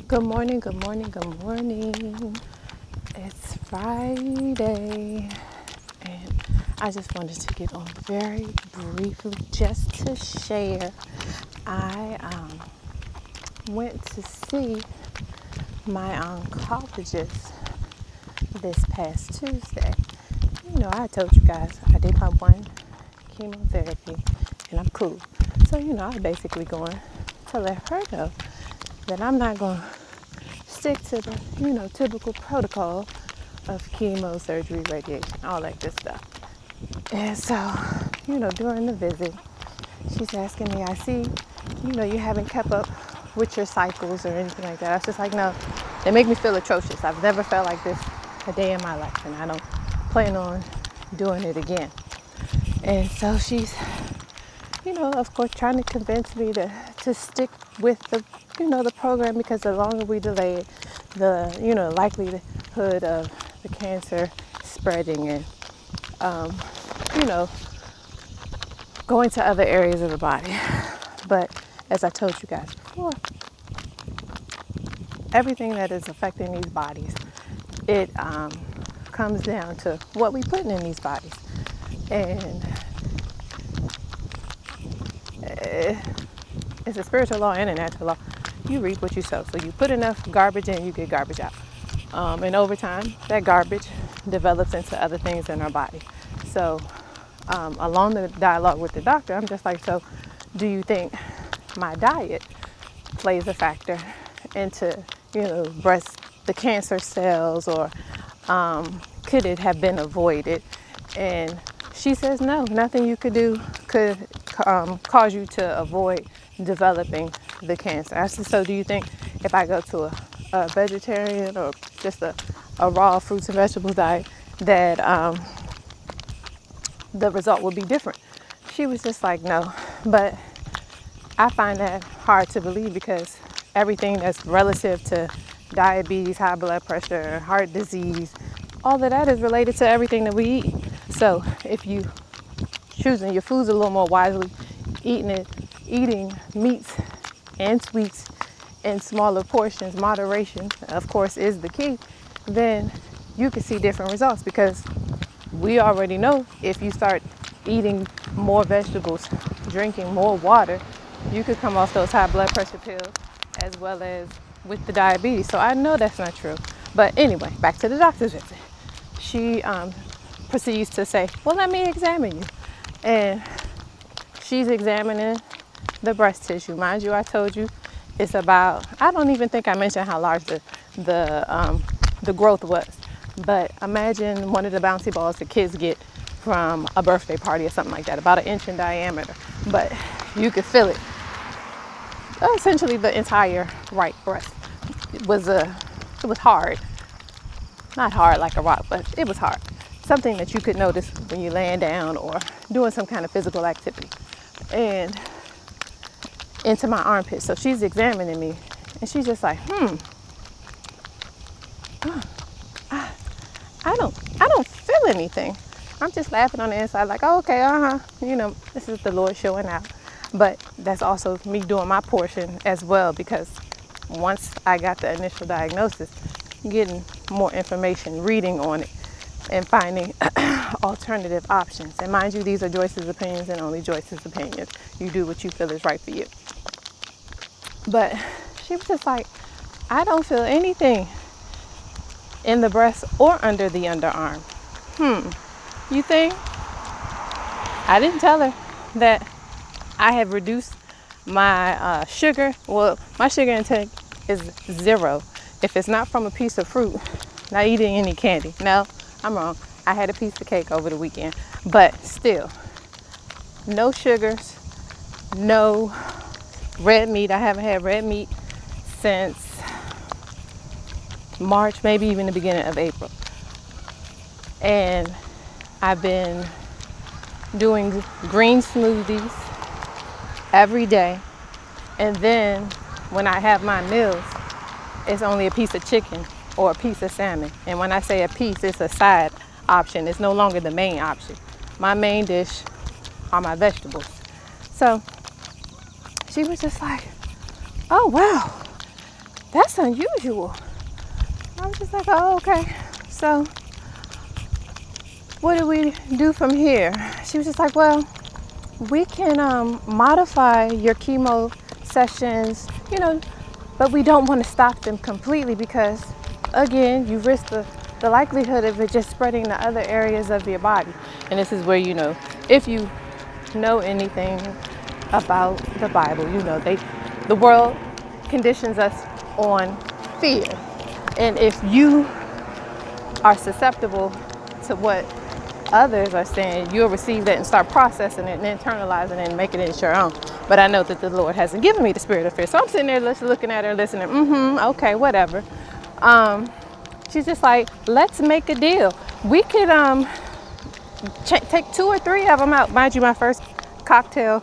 Good morning, good morning, good morning. It's Friday, and I just wanted to get on very briefly just to share. I went to see my oncologist this past Tuesday. You know, I told you guys I did my one chemotherapy, and I'm cool. So, I'm basically going to let her know that I'm not going to stick to the, typical protocol of chemo, surgery, radiation, all that good stuff. And so, during the visit, she's asking me, I see, you haven't kept up with your cycles or anything like that. I was just like, no, they make me feel atrocious. I've never felt like this a day in my life, and I don't plan on doing it again. And so she's, of course, trying to convince me to stick with the program, because the longer we delay it, the likelihood of the cancer spreading and going to other areas of the body. But as I told you guys before, everything that is affecting these bodies, it comes down to what we put in these bodies. And it's a spiritual law and a natural law. You reap what you sow. So you put enough garbage in, you get garbage out. And over time, that garbage develops into other things in our body. So along the dialogue with the doctor, I'm just like, so do you think my diet plays a factor into, the cancer cells, or could it have been avoided? And she says, no, nothing you could do could cause you to avoid developing the cancer. I said, so do you think if I go to a vegetarian or just a raw fruits and vegetables diet, that the result will be different? She was just like, no. But I find that hard to believe, because everything that's relative to diabetes, high blood pressure, heart disease, all of that is related to everything that we eat. So if you choosing your foods a little more wisely, eating meats and sweets in smaller portions, moderation, of course, is the key, then you can see different results, because we already know if you start eating more vegetables, drinking more water, you could come off those high blood pressure pills as well as with the diabetes. So I know that's not true. But anyway, back to the doctor's visit. She proceeds to say, well, let me examine you. And she's examining the breast tissue. Mind you, I told you it's about, I don't even think I mentioned how large the growth was. But imagine one of the bouncy balls the kids get from a birthday party or something like that, about 1 inch in diameter. But you could feel it. Essentially the entire right breast. It was hard. Not hard like a rock, but it was hard. Something that you could notice when you're laying down or doing some kind of physical activity. And into my armpit. So she's examining me, and she's just like, I don't feel anything. I'm just laughing on the inside, like, oh, okay, this is the Lord showing out. But that's also me doing my portion as well, because once I got the initial diagnosis, getting more information, reading on it, and finding alternative options. And mind you, these are Joyce's opinions and only Joyce's opinions. You do what you feel is right for you. But she was just like, I don't feel anything in the breast or under the underarm. You think? I didn't tell her that I have reduced my sugar. Well, my sugar intake is 0. If it's not from a piece of fruit, not eating any candy. No, I'm wrong. I had a piece of cake over the weekend, but still, no sugars, no red meat. I haven't had red meat since March, maybe even the beginning of April. And I've been doing green smoothies every day. And then when I have my meals, it's only a piece of chicken or a piece of salmon. And when I say a piece, it's a side option. It's no longer the main option. My main dish are my vegetables. So she was just like, oh, wow. that's unusual. I was just like, oh, okay. So what do we do from here? She was just like, well, we can modify your chemo sessions, you know, but we don't want to stop them completely because, again, you risk the likelihood of it just spreading to other areas of your body. And this is where, you know, if you know anything about the Bible, you know, the world conditions us on fear. And if you are susceptible to what others are saying, you'll receive that and start processing it and internalizing it and making it your own. But I know that the Lord hasn't given me the spirit of fear. So I'm sitting there looking at her, listening, okay, whatever. She's just like, let's make a deal. We could take 2 or 3 of them out. Mind you, my first cocktail,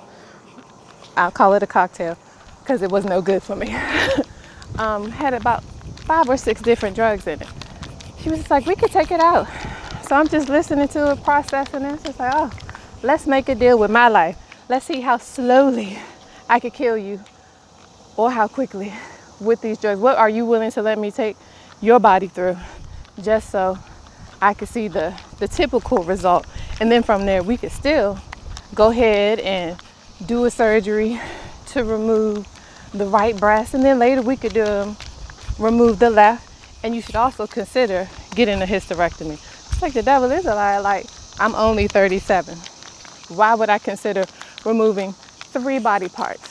I'll call it a cocktail because it was no good for me, had about 5 or 6 different drugs in it. She was just like, we could take it out. So I'm just listening to it, processing it. It's like, oh, let's make a deal with my life. Let's see how slowly I could kill you or how quickly with these drugs. What are you willing to let me take your body through just so I could see the typical result? And then from there, we could still go ahead and do a surgery to remove the right breast. And then later we could remove the left. And you should also consider getting a hysterectomy. It's like the devil is a lie. Like, I'm only 37. Why would I consider removing 3 body parts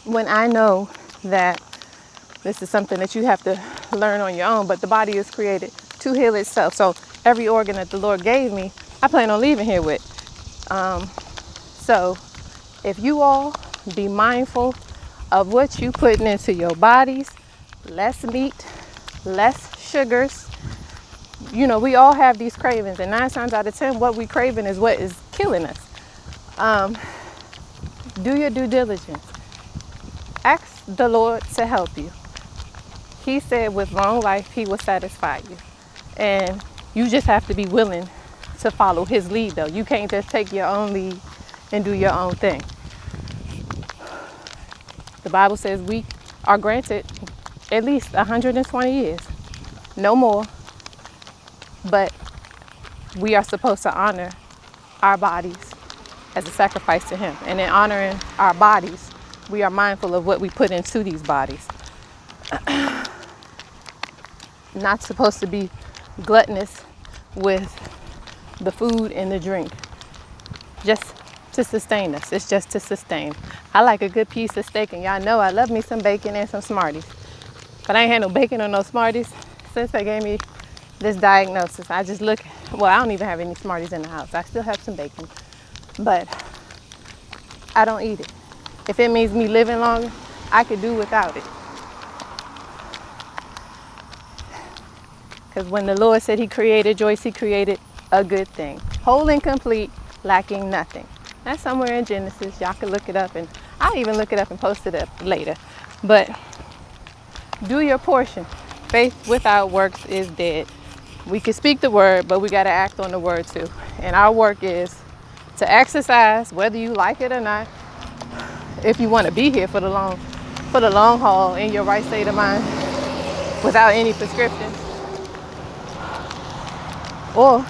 when I know that this is something that you have to learn on your own, but the body is created to heal itself. So every organ that the Lord gave me, I plan on leaving here with. So if you all be mindful of what you putting into your bodies, less meat, less sugars. You know, we all have these cravings, and 9 times out of 10, what we craving is what is killing us. Do your due diligence. Ask the Lord to help you. He said with long life, he will satisfy you. And you just have to be willing to follow his lead, though. You can't just take your own lead and do your own thing. The Bible says we are granted at least 120 years, no more. But we are supposed to honor our bodies as a sacrifice to him. And in honoring our bodies, we are mindful of what we put into these bodies. Not supposed to be gluttonous with the food and the drink, just to sustain us. It's just to sustain. I like a good piece of steak, and y'all know I love me some bacon and some Smarties. But I ain't had no bacon or no Smarties since they gave me this diagnosis. I just look, well, I don't even have any Smarties in the house. I still have some bacon, but I don't eat it. If it means me living longer, I could do without it. Because when the Lord said he created Joyce, he created a good thing. Whole and complete, lacking nothing. That's somewhere in Genesis. Y'all can look it up, and I'll even look it up and post it up later. But do your portion. Faith without works is dead. We can speak the word, but we got to act on the word too. And our work is to exercise, whether you like it or not. If you want to be here for the long haul in your right state of mind, without any prescriptions, or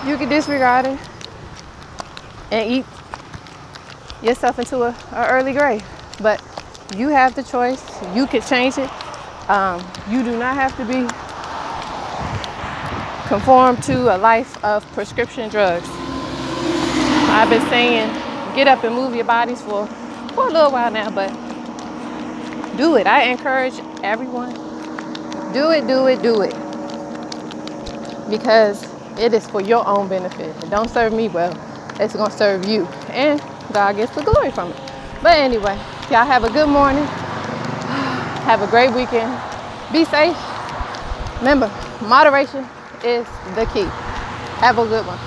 you can disregard it and eat yourself into an early grave. But you have the choice. You can change it. You do not have to be conformed to a life of prescription drugs. I've been saying get up and move your bodies for a little while now, but do it. I encourage everyone, do it, do it, do it. Because it is for your own benefit. It don't serve me well. It's going to serve you. And God gets the glory from it. But anyway, y'all have a good morning. Have a great weekend. Be safe. Remember, moderation is the key. Have a good one.